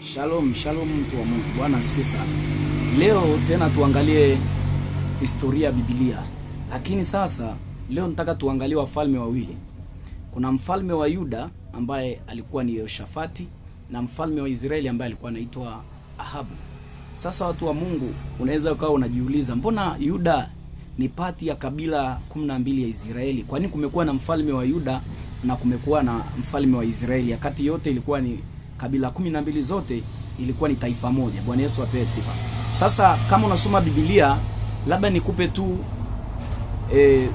Shalom, shalom mtu wa Mungu. Bwana asifiwe sana. Leo tena tuangalie historia ya Biblia. Lakini sasa leo nataka tuangalie wafalme wawili. Kuna mfalme wa Yuda ambaye alikuwa ni Yehoshafati na mfalme wa Israeli ambaye alikuwa anaitwa Ahabu. Sasa watu wa Mungu, unaweza ukawa unajiuliza, mbona Yuda ni pati ya kabila 12 ya Israeli? Kwa nini kumekuwa na mfalme wa Yuda na kumekuwa na mfalme wa Israeli? Wakati yote ilikuwa ni kabila 12, zote ilikuwa ni taifa moja. Bwana Yesu apewe sifa. Sasa kama unasoma Biblia, labda nikupe tu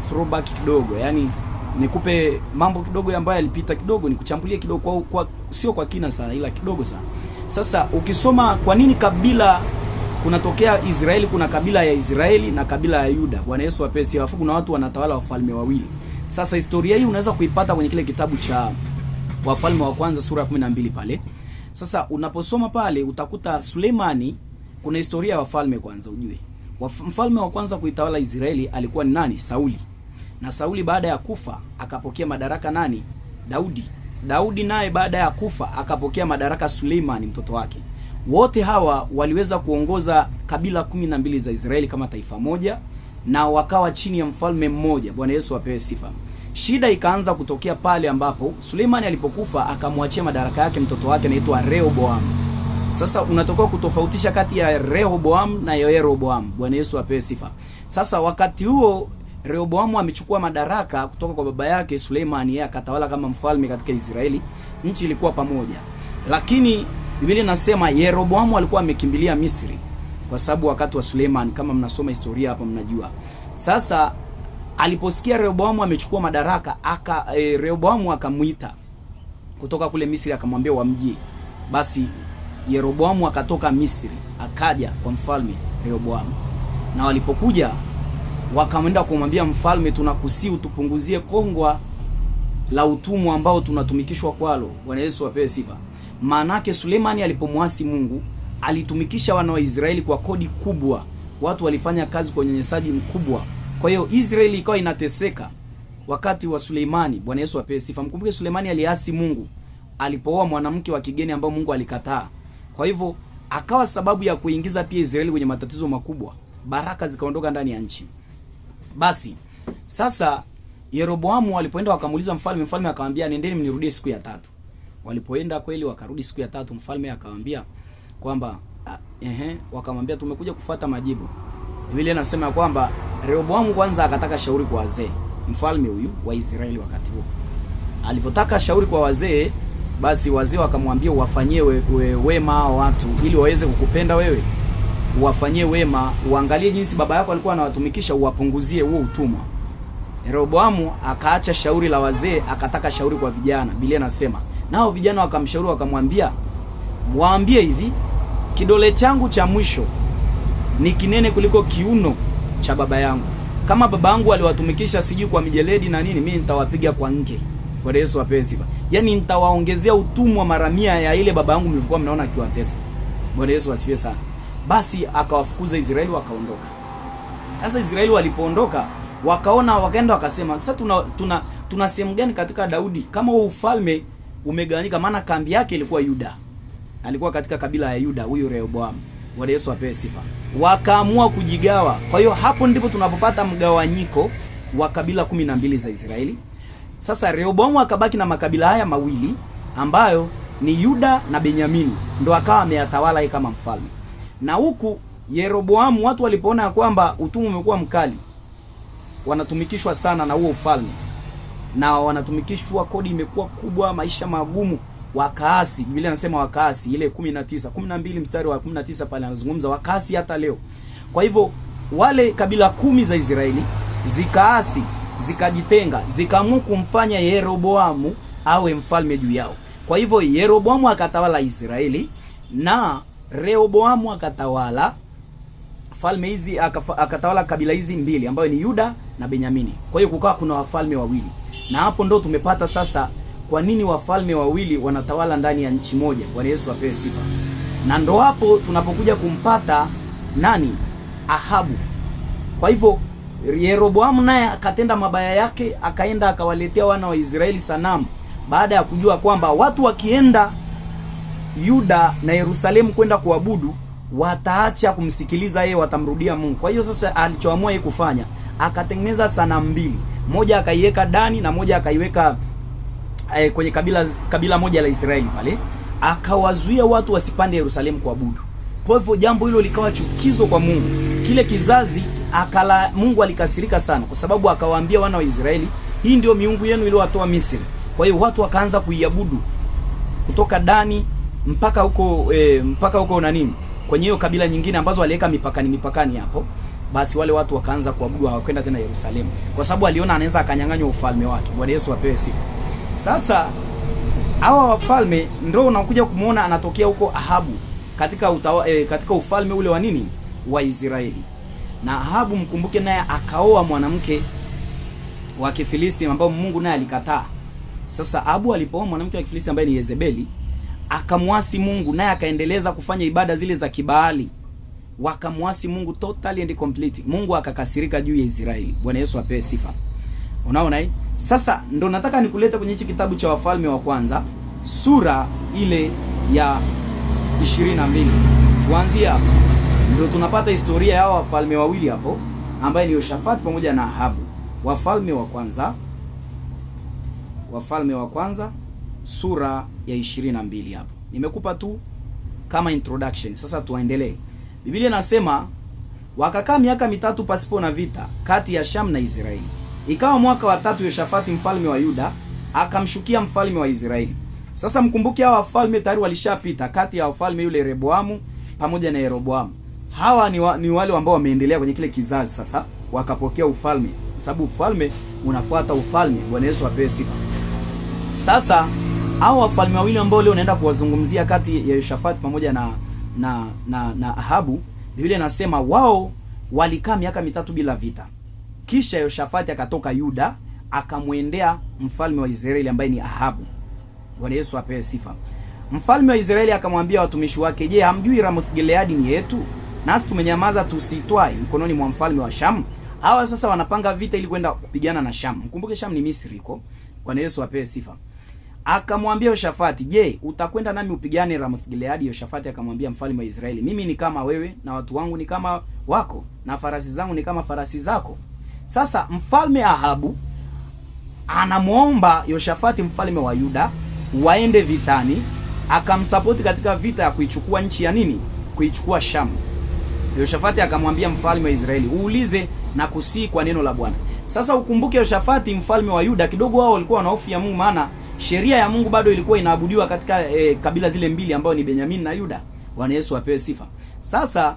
throwback kidogo, yani nikupe mambo kidogo ambayo yalipita kidogo, nikuchambulie kidogo kwa sio kwa kina sana, ila kidogo sana. Sasa ukisoma kwa nini kabila kunatokea Israeli, kuna kabila ya Israeli na kabila ya Yuda. Bwana Yesu apewe sifa. Alafu kuna watu wanatawala wafalme wawili. Sasa historia hii unaweza kuipata kwenye kile kitabu cha Wafalme wa Kwanza sura ya 12 pale. Sasa unaposoma pale utakuta Sulemani, kuna historia ya wafalme kwanza ujue. Mfalme wa kwanza kuitawala Israeli alikuwa ni nani? Sauli. Na Sauli baada ya kufa akapokea madaraka nani? Daudi. Daudi naye baada ya kufa akapokea madaraka Sulemani mtoto wake. Wote hawa waliweza kuongoza kabila 12 za Israeli kama taifa moja na wakawa chini ya mfalme mmoja. Bwana Yesu apewe sifa. Shida ikaanza kutokea pale ambapo Sulemani alipokufa akamwachia madaraka yake mtoto wake anaitwa Rehoboam. Sasa unatakiwa kutofautisha kati ya Rehoboam na Yeroboam. Bwana Yesu apewe sifa. Sasa wakati huo Rehoboam amechukua madaraka kutoka kwa baba yake Sulemani, yeye akatawala kama mfalme katika Israeli. Nchi ilikuwa pamoja. Lakini Biblia inasema Yeroboam alikuwa amekimbilia Misri kwa sababu wakati wa Sulemani, kama mnasoma historia hapa mnajua. Sasa aliposikia Rehoboam amechukua madaraka, Rehoboam akamuita kutoka kule Misri akamwambia wamjie. Basi Yeroboam akatoka Misri akaja kwa mfalme Rehoboam. Na walipokuja wakamwenda kumwambia mfalme, tunakusihi utupunguzie kongwa la utumwa ambao tunatumikishwa kwalo. Bwana Yesu apewe sifa. Maanake Sulemani alipomwasi Mungu alitumikisha wana wa Israeli kwa kodi kubwa. Watu walifanya kazi kwa unyanyasaji mkubwa. Kwa hiyo Israeli ikawa inateseka wakati wa Sulemani. Bwana Yesu apewe sifa. Mkumbuke Sulemani aliasi Mungu alipooa mwanamke wa kigeni ambao Mungu alikataa. Kwa hivyo akawa sababu ya kuingiza pia Israeli kwenye matatizo makubwa. Baraka zikaondoka ndani ya nchi. Basi sasa Yeroboamu walipoenda wakamuuliza mfalme, mfalme akamwambia nendeni mnirudie siku ya 3. Walipoenda kweli wakarudi siku ya 3, mfalme akamwambia kwamba wakamwambia tumekuja kufuata majibu. Biblia inasema kwamba Rehoboamu kwanza akataka shauri kwa wazee, mfalme huyu wa Israeli wakati huo. Alipotaka shauri kwa wazee, basi wazee wakamwambia uwafanyie wema hao watu ili waweze kukupenda wewe. Uwafanyie wema, uangalie jinsi baba yako alikuwa anawatumikisha, uwapunguzie huo utumwa. Rehoboamu akaacha shauri la wazee, akataka shauri kwa vijana. Biblia inasema nao vijana wakamshauri wakamwambia, waambie hivi, kidole changu cha mwisho ni kinene kuliko kiuno cha baba yangu. Kama baba yangu aliwatumikisha sijui kwa mijeledi na nini, mimi nitawapiga kwa nge. Bwana Yesu apewe sifa. Yaani nitawaongezea utumwa mara 100 ya ile baba yangu mlikuwa mnaona akiwatesa. Bwana Yesu asifiwe sana. Basi akawafukuza Israeli wakaondoka. Sasa Israeli walipoondoka, wakaenda wakasema, sasa tuna sehemu gani katika Daudi kama huo ufalme umegawanyika? Maana kambi yake ilikuwa Yuda. Alikuwa katika kabila ya Yuda huyu Rehoboam. Bwana Yesu apewe sifa. Wakaamua kujigawa. Kwa hiyo hapo ndipo tunapopata mgawanyiko wa kabila 12 za Israeli. Sasa Rehoboam akabaki na makabila haya mawili ambayo ni Yuda na Benyamini, ndo akawa ameyatawala yeye kama mfalme. Na huku Yeroboam watu walipoona kwamba utumwa umekuwa mkali, wanatumikishwa sana na huo ufalme, na wanatumikishwa, kodi imekuwa kubwa, maisha magumu, wakaasi. Biblia inasema wakaasi, ile 12 mstari wa 19 pale anazungumza wakaasi hata leo. Kwa hivyo wale kabila 10 za Israeli zikaasi, zikajitenga, zikaamua kumfanya Yeroboamu awe mfalme juu yao. Kwa hivyo Yeroboamu akatawala Israeli na Rehoboamu akatawala falme hizi, akatawala kabila hizi mbili ambayo ni Yuda na Benyamini. Kwa hiyo kukawa kuna wafalme wawili. Na hapo ndo tumepata sasa kwa nini wafalme wawili wanatawala ndani ya nchi moja. Bwana Yesu apewe sifa. Na ndo hapo tunapokuja kumpata nani? Ahabu. Kwa hivyo Yeroboamu naye akatenda mabaya yake, akaenda akawaletea wana wa Israeli sanamu, baada ya kujua kwamba watu wakienda Yuda na Yerusalemu kwenda kuabudu, wataacha kumsikiliza yeye, watamrudia Mungu. Kwa hiyo sasa alichoamua yeye kufanya, akatengeneza sanamu mbili, moja akaiweka Dani na moja akaiweka kwenye kabila moja la Israeli pale, akawazuia watu wasipande Yerusalemu kuabudu. Kwa hivyo jambo hilo likawa chukizo kwa Mungu. Kile kizazi Mungu alikasirika sana, kwa sababu akawaambia wana wa Israeli, hii ndio miungu yenu iliyowatoa Misri. Kwa hiyo watu wakaanza kuiabudu kutoka Dani mpaka huko na nini, kwenye hiyo kabila nyingine ambazo waliweka mipakani hapo. Basi wale watu wakaanza kuabudu, hawakwenda tena Yerusalemu, kwa sababu aliona anaweza akanyang'anywa ufalme wake. Bwana Yesu apewe sifa. Sasa hawa wafalme ndio unakuja kumuona anatokea huko Ahabu katika ufalme ule wa nini, wa Israeli. Na Ahabu, mkumbuke, naye akaoa mwanamke wa Kifilisti ambao Mungu naye alikataa. Sasa Ahabu alipooa mwanamke wa Kifilisti ambaye ni Yezebeli, akamwasi Mungu, naye akaendeleza kufanya ibada zile za Kibaali. Wakamwasi Mungu totally and complete. Mungu akakasirika juu ya Israeli. Bwana Yesu apewe sifa. Unaona hii? Sasa ndo nataka nikulete kwenye hichi kitabu cha Wafalme wa Kwanza, sura ile ya 22. Kuanzia hapo ndio tunapata historia ya wafalme wawili hapo, ambaye ni Yoshafati pamoja na Ahabu. Wafalme wa Kwanza sura ya 22 hapo. Nimekupa tu kama introduction. Sasa tuendelee. Biblia inasema, wakakaa miaka 3 pasipo na vita kati ya Sham na Israeli. Ikawa mwaka wa 3, Yoshafati mfalme wa Yuda akamshukia mfalme wa Israeli. Sasa mkumbuke hawa wafalme tayari walishapita, kati ya wafalme yule Rehoboamu pamoja na Yeroboamu. Hawa ni wale ambao wameendelea kwenye kile kizazi, sasa wakapokea ufalme, kwa sababu ufalme unafuata ufalme. Bwana Yesu apewe sifa. Sasa hao wafalme wawili ambao leo naenda kuwazungumzia kati ya Yoshafati pamoja na Ahabu, Biblia inasema wao walikaa miaka 3 bila vita. Kisha Yoshafati akatoka Yuda akamwendea mfalme wa Israeli ambaye ni Ahabu. Bwana Yesu apewe sifa. Mfalme wa Israeli akamwambia watumishi wake, je, hamjui Ramoth Gileadi ni yetu? Nasi tumenyamaza tusitwae mkononi mwa mfalme wa Sham. Hawa sasa wanapanga vita ili kwenda kupigana na Sham. Mkumbuke Sham ni Misri iko. Bwana Yesu apewe sifa. Akamwambia Yoshafati, je, utakwenda nami upigane Ramoth Gileadi? Yoshafati akamwambia mfalme wa Israeli, mimi ni kama wewe na watu wangu ni kama wako na farasi zangu ni kama farasi zako. Sasa mfalme Ahabu anamuomba Yoshafati mfalme wa Yuda waende vitani, akamsapoti katika vita ya kuichukua nchi ya nini? Kuichukua Sham. Yoshafati akamwambia mfalme wa Israeli, uulize na kusii kwa neno la Bwana. Sasa ukumbuke Yoshafati mfalme wa Yuda kidogo wao walikuwa na hofu ya Mungu, maana sheria ya Mungu bado ilikuwa inaabudiwa katika kabila zile mbili ambao ni Benjamin na Yuda. Bwana Yesu apewe sifa. Sasa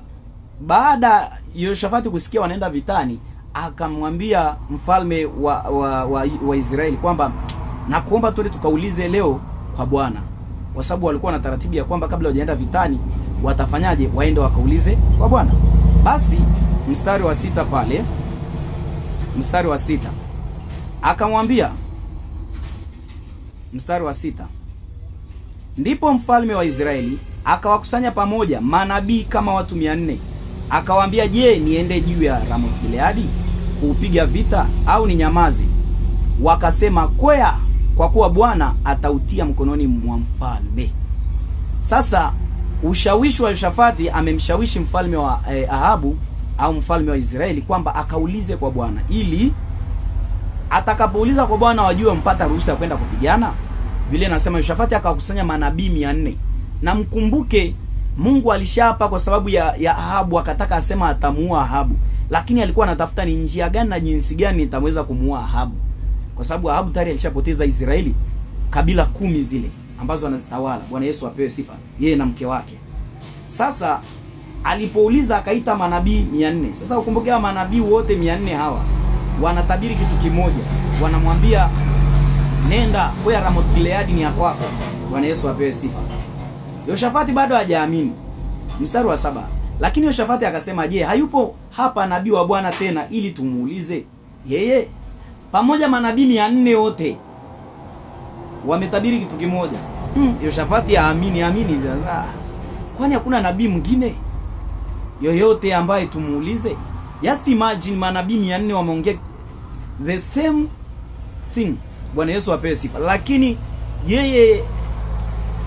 baada Yoshafati kusikia wanaenda vitani, akamwambia mfalme wa Israeli kwamba nakuomba tuende tukaulize leo kwa Bwana, kwa sababu walikuwa na taratibu ya kwamba kabla hawajaenda vitani watafanyaje? Waende wakaulize kwa Bwana. Basi mstari wa 6 pale, mstari wa 6 akamwambia, mstari wa 6, ndipo mfalme wa Israeli akawakusanya pamoja manabii kama watu 400, akawaambia, je, niende juu ya Ramoth Gileadi kuupiga vita au ni nyamazi? Wakasema, kwea, kwa kuwa Bwana atautia mkononi mwa mfalme. Sasa ushawishi wa Yoshafati amemshawishi mfalme wa Ahabu au mfalme wa Israeli kwamba akaulize kwa Bwana, ili atakapouliza kwa Bwana wajue mpata ruhusa ya kwenda kupigana. Vile nasema Yoshafati akakusanya manabii 400. Na mkumbuke Mungu alishapa kwa sababu ya Ahabu, akataka asema atamuua Ahabu, lakini alikuwa anatafuta ni njia gani na jinsi gani nitamweza kumuua Ahabu, kwa sababu Ahabu tayari alishapoteza Israeli kabila 10 zile ambazo anazitawala. Bwana Yesu apewe sifa, yeye na mke wake. Sasa alipouliza akaita manabii 400. Sasa ukumbuke hawa manabii wote 400 hawa wanatabiri kitu kimoja, wanamwambia nenda kwa Ramoth Gileadi ni yako. Bwana Yesu apewe sifa. Yoshafati bado hajaamini. Mstari wa 7, lakini Yoshafati akasema, je, hayupo hapa nabii wa Bwana tena ili tumuulize yeye? Pamoja manabii 400 wote wametabiri kitu kimoja. Yoshafati amini sasa. Kwani hakuna nabii mwingine yoyote ambaye tumuulize? Just imagine manabii 400 wameongea the same thing. Bwana Yesu apewe sifa. Lakini yeye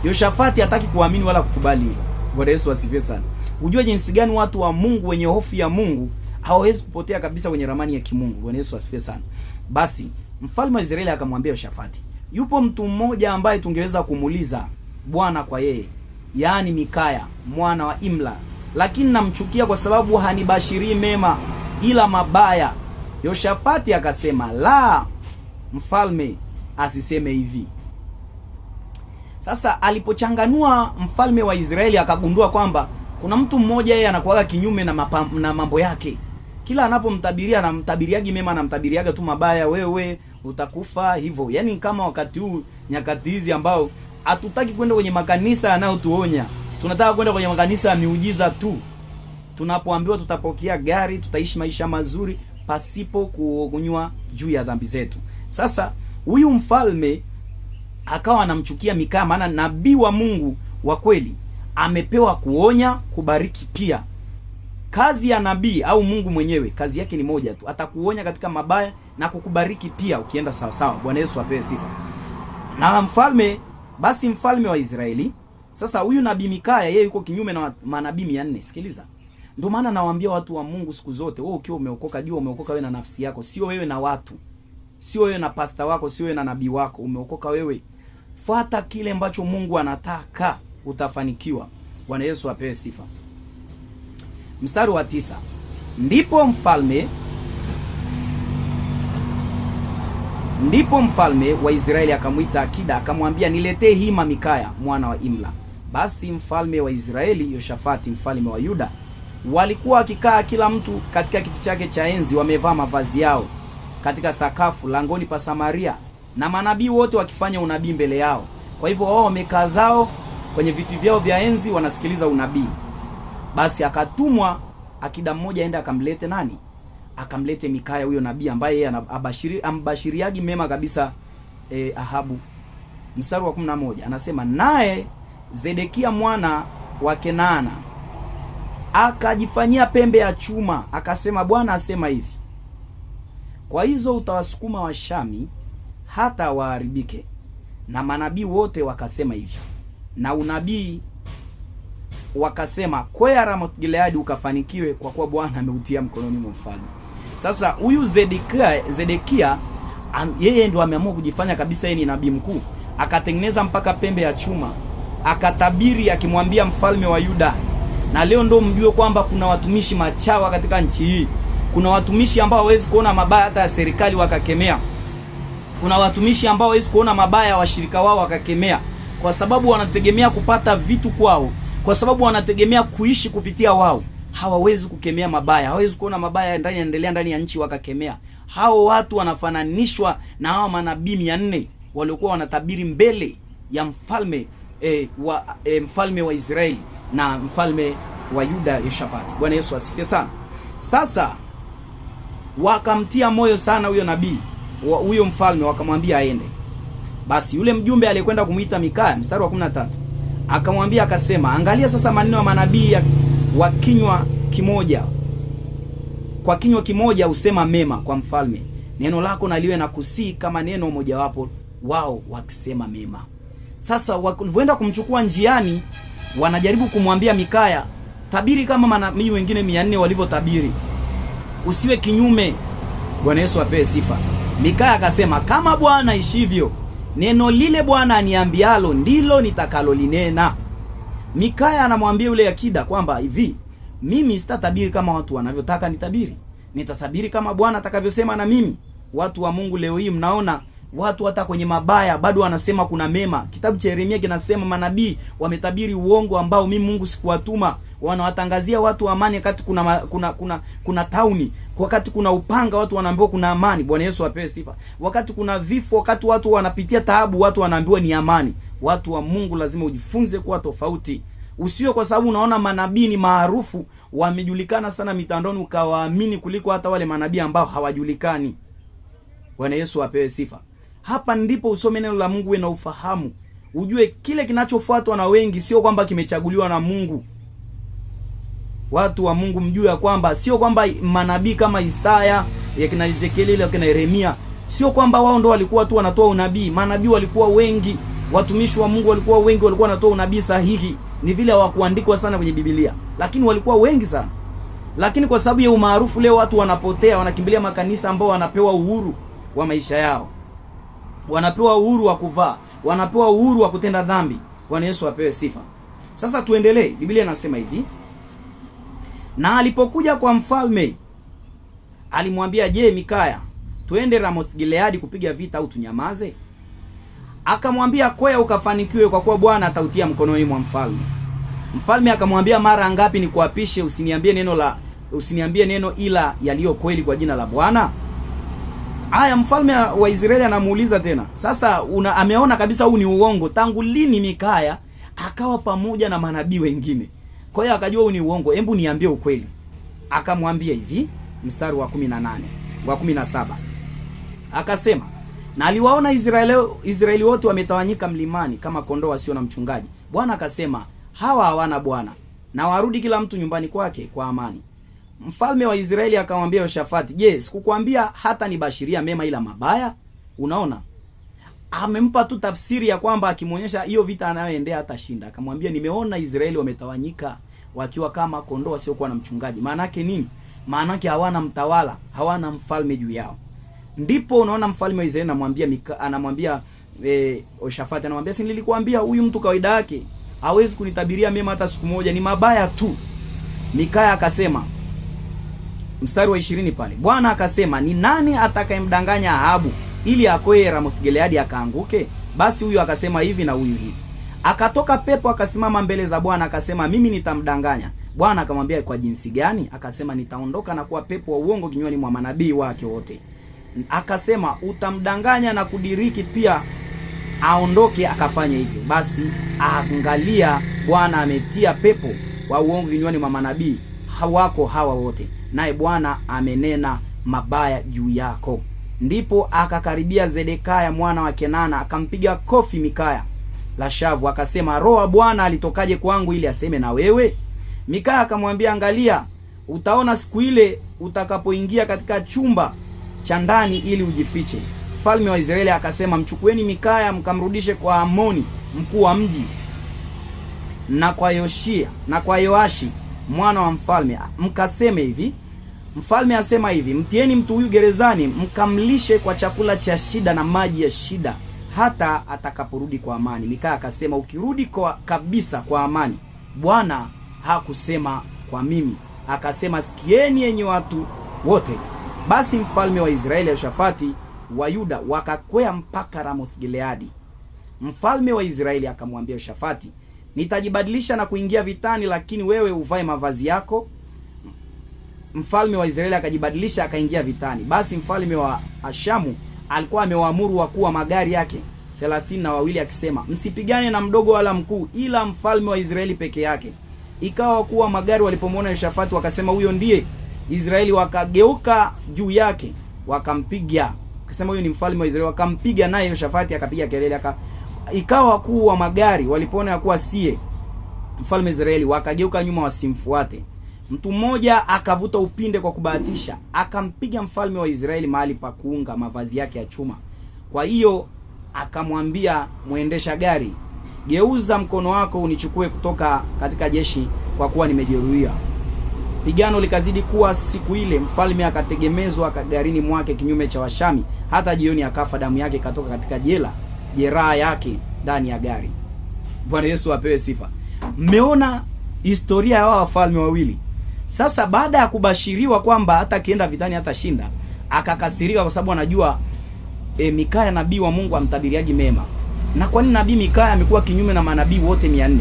Yoshafati hataki kuamini wala kukubali hilo. Bwana Yesu asifiwe sana. Unajua jinsi gani watu wa Mungu wenye hofu ya Mungu hawawezi kupotea kabisa kwenye ramani ya kimungu. Bwana Yesu asifiwe sana. Basi mfalme wa Israeli akamwambia Yoshafati, yupo mtu mmoja ambaye tungeweza kumuuliza Bwana kwa yeye, yaani Mikaya mwana wa Imla, lakini namchukia kwa sababu hanibashirii mema ila mabaya. Yoshafati akasema, la, mfalme asiseme hivi. Sasa alipochanganua mfalme wa Israeli akagundua kwamba kuna mtu mmoja yeye anakuwa kinyume na mambo yake. Kila anapomtabiria anamtabiriaje mema, anamtabiriaga tu mabaya, wewe utakufa hivyo. Yaani kama wakati huu, nyakati hizi ambao hatutaki kwenda kwenye makanisa yanayotuonya. Tunataka kwenda kwenye makanisa ya miujiza tu. Tunapoambiwa tutapokea gari, tutaishi maisha mazuri pasipo kuonywa juu ya dhambi zetu. Sasa huyu mfalme akawa anamchukia Mikaya, maana nabii wa Mungu wa kweli amepewa kuonya, kubariki pia. Kazi ya nabii au Mungu mwenyewe kazi yake ni moja tu, atakuonya katika mabaya na kukubariki pia ukienda sawa sawa. Bwana Yesu apewe sifa. Na mfalme wa Israeli, sasa huyu nabii Mikaya yeye yuko kinyume na manabii 400. Sikiliza. Ndio maana nawaambia watu wa Mungu siku zote, wewe ukiwa umeokoka, jua umeokoka wewe na nafsi yako, sio wewe na watu. Sio wewe na pasta wako, sio wewe na nabii wako, umeokoka wewe. Fuata kile ambacho Mungu anataka, utafanikiwa. Bwana Yesu apewe sifa. Mstari wa 9. Ndipo mfalme wa Israeli akamwita akida, akamwambia, niletee hima Mikaya mwana wa Imla. Basi mfalme wa Israeli, Yoshafati mfalme wa Yuda, walikuwa wakikaa kila mtu katika kiti chake cha enzi, wamevaa mavazi yao katika sakafu langoni pa Samaria, na manabii wote wakifanya unabii mbele yao. Kwa hivyo wao wamekaa zao kwenye viti vyao vya enzi, wanasikiliza unabii. Basi akatumwa akida mmoja aende akamlete nani? Akamlete Mikaya huyo nabii ambaye yeye ambashiriaji mema kabisa Ahabu. Mstari wa 11 anasema, naye Zedekia mwana wa Kenaana akajifanyia pembe ya chuma, akasema, Bwana asema hivi, kwa hizo utawasukuma Washami hata waharibike. Na manabii wote wakasema hivyo, na unabii wakasema, kwea Ramoth Gileadi ukafanikiwe, kwa kuwa Bwana ameutia mkononi mwa mfalme. Sasa huyu Zedekia yeye ndio ameamua kujifanya kabisa yeye ni nabii mkuu, akatengeneza mpaka pembe ya chuma, akatabiri akimwambia mfalme wa Yuda. Na leo ndio mjue kwamba kuna watumishi machawa katika nchi hii. Kuna watumishi ambao hawezi kuona mabaya hata ya serikali wakakemea. Kuna watumishi ambao hawezi kuona mabaya ya washirika wao wakakemea, kwa sababu wanategemea kupata vitu kwao, kwa sababu wanategemea kuishi kupitia wao. Hawawezi kukemea mabaya, hawawezi kuona mabaya yanaendelea ndani ya nchi wakakemea. Hao watu wanafananishwa na hao manabii 400 waliokuwa wanatabiri mbele ya mfalme wa Israeli na mfalme wa Yuda Yoshafati. Bwana Yesu asifiwe sana. Sasa wakamtia moyo sana huyo nabii, huyo mfalme, wakamwambia aende. Basi yule mjumbe aliyekwenda kumuita Mikaya, mstari wa 13, akamwambia akasema, angalia sasa maneno ya manabii wa kinywa kimoja, kwa kinywa kimoja usema mema kwa mfalme. Neno lako na liwe na kusii kama neno mojawapo wao wakisema mema. Sasa walivyoenda kumchukua njiani, wanajaribu kumwambia Mikaya, tabiri kama manabii wengine 400 walivyotabiri, usiwe kinyume. Bwana Yesu apewe sifa. Mikaya akasema, kama Bwana ishivyo, neno lile Bwana aniambialo ndilo nitakalolinena. Mikaya anamwambia yule akida kwamba hivi, mimi sitatabiri kama watu wanavyotaka nitabiri, nitatabiri kama Bwana atakavyosema na mimi. Watu wa Mungu leo hii mnaona watu hata kwenye mabaya bado wanasema kuna mema. Kitabu cha Yeremia kinasema manabii wametabiri uongo ambao mimi Mungu sikuwatuma. Wanawatangazia watu amani wakati kuna tauni, wakati kuna upanga watu wanaambiwa kuna amani. Bwana Yesu apewe sifa. Wakati kuna vifo, wakati watu wanapitia taabu, watu wanaambiwa ni amani. Watu wa Mungu lazima ujifunze kuwa tofauti. Usiwe kwa sababu unaona manabii ni maarufu, wamejulikana sana mitandaoni, ukawaamini kuliko hata wale manabii ambao hawajulikani. Bwana Yesu apewe sifa. Hapa ndipo usome neno la Mungu na ufahamu. Ujue kile kinachofuatwa na wengi sio kwamba kimechaguliwa na Mungu. Watu wa Mungu mjue ya kwamba sio kwamba manabii kama Isaya, yakina Ezekieli, yakina Yeremia, sio kwamba wao ndio walikuwa tu wanatoa unabii. Manabii walikuwa wengi. watumishi wa Mungu walikuwa wengi, walikuwa wanatoa unabii sahihi. Ni vile hawakuandikwa sana kwenye Biblia, lakini walikuwa wengi sana. Lakini kwa sababu ya umaarufu leo watu wanapotea, wanakimbilia makanisa ambao wanapewa uhuru wa maisha yao. Wanapewa uhuru wa kuvaa, wanapewa uhuru wa kutenda dhambi. Bwana Yesu apewe sifa. Sasa tuendelee. Biblia inasema hivi: na alipokuja kwa mfalme, alimwambia, je, Mikaya, tuende Ramoth Gileadi kupiga vita au tunyamaze? Akamwambia, kwea ukafanikiwe, kwa kuwa Bwana atautia mkononi mwa mfalme. Mfalme akamwambia, mara ngapi nikuapishe usiniambie neno ila yaliyo kweli kwa jina la Bwana? Haya, mfalme wa Israeli anamuuliza tena. Sasa ameona kabisa huu ni uongo. Tangu lini Mikaya akawa pamoja na manabii wengine? Kwa hiyo akajua huu ni uongo. Hebu niambie ukweli. Akamwambia hivi, mstari wa 18, wa 17. Akasema, na aliwaona Israeli wote wametawanyika mlimani kama kondoo wasio na mchungaji. Bwana akasema, hawa hawana bwana, na warudi kila mtu nyumbani kwake kwa amani. Mfalme wa Israeli akamwambia Yoshafati, je, sikukwambia hata nibashiria mema ila mabaya? Unaona? Amempa tu tafsiri ya kwamba akimuonyesha hiyo vita anayoendea hata shinda. Akamwambia, nimeona Israeli wametawanyika wakiwa kama kondoo wasiokuwa na mchungaji. Maana yake nini? Maana yake hawana mtawala, hawana mfalme juu yao. Ndipo unaona mfalme wa Israeli anamwambia Yoshafati, anamwambia, si nilikwambia huyu mtu kawaida yake hawezi kunitabiria mema hata siku moja, ni mabaya tu. Mikaya akasema, mstari wa 20 pale, Bwana akasema, ni nani atakayemdanganya Ahabu ili akoe Ramoth Gileadi akaanguke? Basi huyu akasema hivi na huyu hivi. Akatoka pepo akasimama mbele za Bwana akasema, mimi nitamdanganya. Bwana akamwambia, kwa jinsi gani? Akasema, nitaondoka na kuwa pepo wa uongo kinywani mwa manabii wake wote. Akasema, utamdanganya na kudiriki pia aondoke akafanya hivyo. Basi angalia, Bwana ametia pepo wa uongo kinywani mwa manabii wako hawa wote, naye Bwana amenena mabaya juu yako. Ndipo akakaribia Zedekaya mwana wa Kenana akampiga kofi Mikaya la shavu, akasema, roho wa Bwana alitokaje kwangu ili aseme na wewe? Mikaya akamwambia, angalia, utaona siku ile utakapoingia katika chumba cha ndani ili ujifiche. Mfalme wa Israeli akasema, mchukueni Mikaya mkamrudishe kwa Amoni mkuu wa mji, na kwa Yoashi mwana wa mfalme, mkaseme hivi, mfalme asema hivi, mtieni mtu huyu gerezani, mkamlishe kwa chakula cha shida na maji ya shida hata atakaporudi kwa amani. Mikaya akasema, ukirudi kabisa kwa amani, Bwana hakusema kwa mimi. Akasema, sikieni enyi watu wote. Basi mfalme wa Israeli Yoshafati wa Yuda wakakwea mpaka Ramoth Gileadi. Mfalme wa Israeli akamwambia Yoshafati, nitajibadilisha na kuingia vitani, lakini wewe uvae mavazi yako. Mfalme wa Israeli akajibadilisha akaingia vitani. Basi mfalme wa Ashamu alikuwa amewaamuru wakuu wa magari yake 32 akisema, msipigane na mdogo wala mkuu, ila mfalme wa Israeli peke yake. Ikawa wakuu wa magari walipomwona Yoshafati wakasema, huyo ndiye. Israeli wakageuka juu yake wakampiga. Akasema, huyo ni mfalme wa Israeli. Wakampiga, naye Yoshafati akapiga kelele. Ikawa wakuu wa magari walipoona ya kuwa sie mfalme wa Israeli, wakageuka nyuma wasimfuate. Mtu mmoja akavuta upinde kwa kubahatisha, akampiga mfalme wa Israeli mahali pa kuunga mavazi yake ya chuma. Kwa hiyo akamwambia muendesha gari, geuza mkono wako unichukue kutoka katika jeshi, kwa kuwa nimejeruhiwa. Pigano likazidi kuwa siku ile, mfalme akategemezwa garini mwake kinyume cha Washami, hata jioni akafa, damu yake katoka katika jeraha yake ndani ya gari. Bwana Yesu apewe sifa. Mmeona historia ya wafalme wawili. Sasa baada ya kubashiriwa kwamba hata akienda vitani hata shinda, akakasirika kwa sababu anajua Mikaya nabii wa Mungu amtabiriaji mema. Na kwa nini nabii Mikaya amekuwa kinyume na manabii wote 400?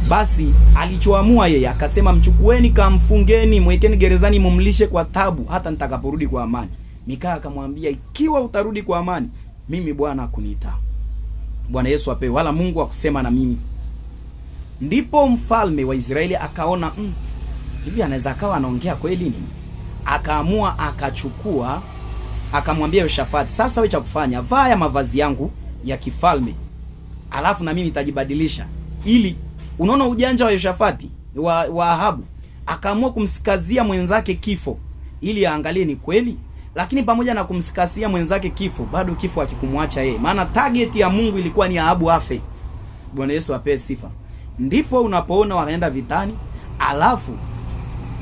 Basi alichoamua yeye akasema, mchukueni kamfungeni, mwekeni gerezani, mumlishe kwa tabu hata nitakaporudi kwa amani. Mikaya akamwambia, ikiwa utarudi kwa amani, mimi Bwana kuniita. Bwana Yesu apewe, wala Mungu akusema na mimi. Ndipo mfalme wa Israeli akaona hivi anaweza akawa anaongea kweli nini? Akaamua akachukua, akamwambia Yoshafati, sasa wewe cha kufanya, vaa ya mavazi yangu ya kifalme, alafu na mimi nitajibadilisha. Ili unaona ujanja wa Yoshafati wa Ahabu, akaamua kumsikazia mwenzake kifo ili aangalie ni kweli. Lakini pamoja na kumsikazia mwenzake kifo, bado kifo hakikumwacha yeye. Maana target ya Mungu ilikuwa ni Ahabu afe. Bwana Yesu apewe sifa. Ndipo unapoona wakaenda vitani, alafu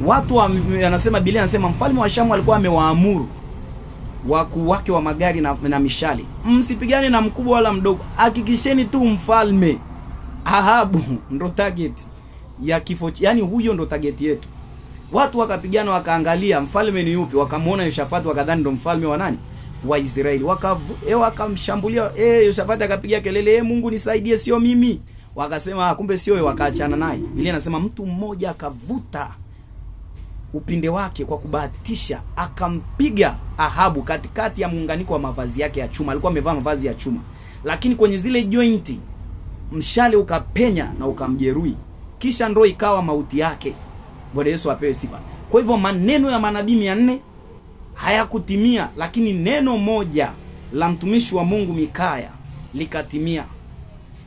watu anasema, Biblia anasema mfalme wa Shamu alikuwa amewaamuru wakuu wake wa magari na mishale, msipigane na mkubwa wala mdogo, hakikisheni tu mfalme. Ahabu ndo target ya kifo, yani huyo ndo target yetu. Watu wakapigana, wakaangalia mfalme ni yupi, wakamuona Yoshafati, wakadhani ndo mfalme wa nani, wa Israeli. Wakamshambulia, Yoshafati akapiga kelele, Mungu nisaidie, sio mimi. Wakasema kumbe sio wewe, wakaachana naye. Biblia inasema mtu mmoja akavuta upinde wake kwa kubahatisha, akampiga Ahabu katikati ya muunganiko wa mavazi yake ya chuma. Alikuwa amevaa mavazi ya chuma, lakini kwenye zile jointi mshale ukapenya na ukamjeruhi, kisha ndo ikawa mauti yake. Bwana Yesu apewe sifa. Kwa hivyo maneno ya manabii 400 hayakutimia, lakini neno moja la mtumishi wa Mungu Mikaya likatimia.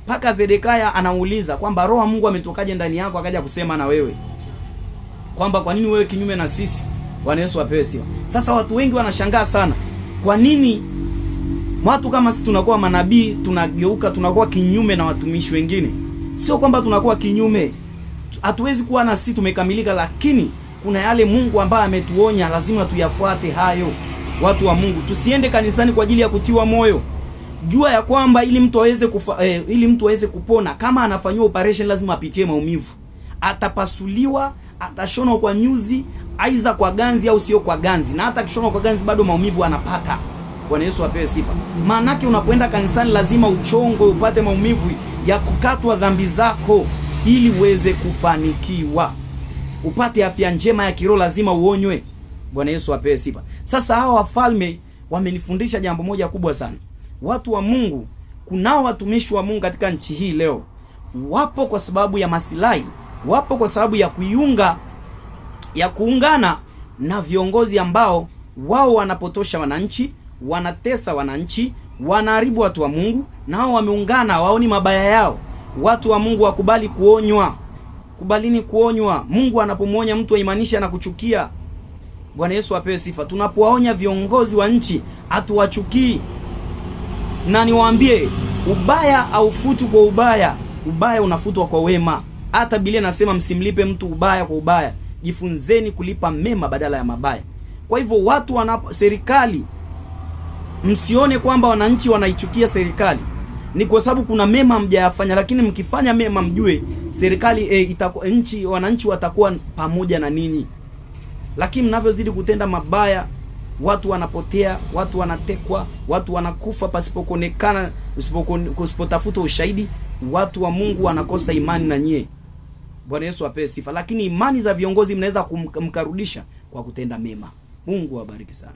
Paka Zedekaya anauliza kwamba roho wa Mungu ametokaje ndani yako akaja kusema na wewe, kwamba kwa nini wewe kinyume na sisi. Bwana Yesu apewe sifa. Sasa watu wengi wanashangaa sana, kwa nini watu kama sisi tunakuwa manabii tunageuka tunakuwa kinyume na watumishi wengine? Sio kwamba tunakuwa kinyume, hatuwezi kuwa na sisi tumekamilika, lakini kuna yale Mungu ambaye ametuonya lazima tuyafuate hayo. Watu wa Mungu, tusiende kanisani kwa ajili ya kutiwa moyo. Jua ya kwamba ili mtu aweze kupona, kama anafanywa operation lazima apitie maumivu. Atapasuliwa, atashonwa kwa nyuzi, aiza kwa ganzi au sio kwa ganzi, na hata kishonwa kwa ganzi bado maumivu anapata. Bwana Yesu apewe sifa. Maanake unapoenda kanisani lazima uchongo, upate maumivu ya kukatwa dhambi zako ili uweze kufanikiwa. Upate afya njema ya kiroho lazima uonywe. Bwana Yesu apewe sifa. Sasa hawa wafalme wamenifundisha jambo moja kubwa sana. Watu wa Mungu, kunao watumishi wa Mungu katika nchi hii leo, wapo kwa sababu ya masilahi, wapo kwa sababu ya kuungana na viongozi ambao wao wanapotosha wananchi, wanatesa wananchi, wanaharibu watu wa Mungu, na hao wameungana, waoni mabaya yao. Watu wa Mungu wakubali kuonywa. Kubalini kuonywa. Mungu anapomuonya mtu aimanisha na kuchukia. Bwana Yesu apewe sifa. Tunapowaonya viongozi wa nchi hatuwachukii. Na niwaambie, ubaya haufutu kwa ubaya, ubaya unafutwa kwa wema. Hata Biblia inasema msimlipe mtu ubaya kwa ubaya, jifunzeni kulipa mema badala ya mabaya. Kwa hivyo watu serikali, msione kwamba wananchi wanaichukia serikali. Ni kwa sababu kuna mema mjayafanya, lakini mkifanya mema mjue serikali wananchi watakuwa pamoja na nini. Lakini mnavyozidi kutenda mabaya, watu wanapotea, watu wanatekwa, watu wanakufa pasipokuonekana, usipotafuta ushahidi. Watu wa Mungu wanakosa imani na nyie. Bwana Yesu apewe sifa. Lakini imani za viongozi mnaweza kumkarudisha kwa kutenda mema. Mungu awabariki sana.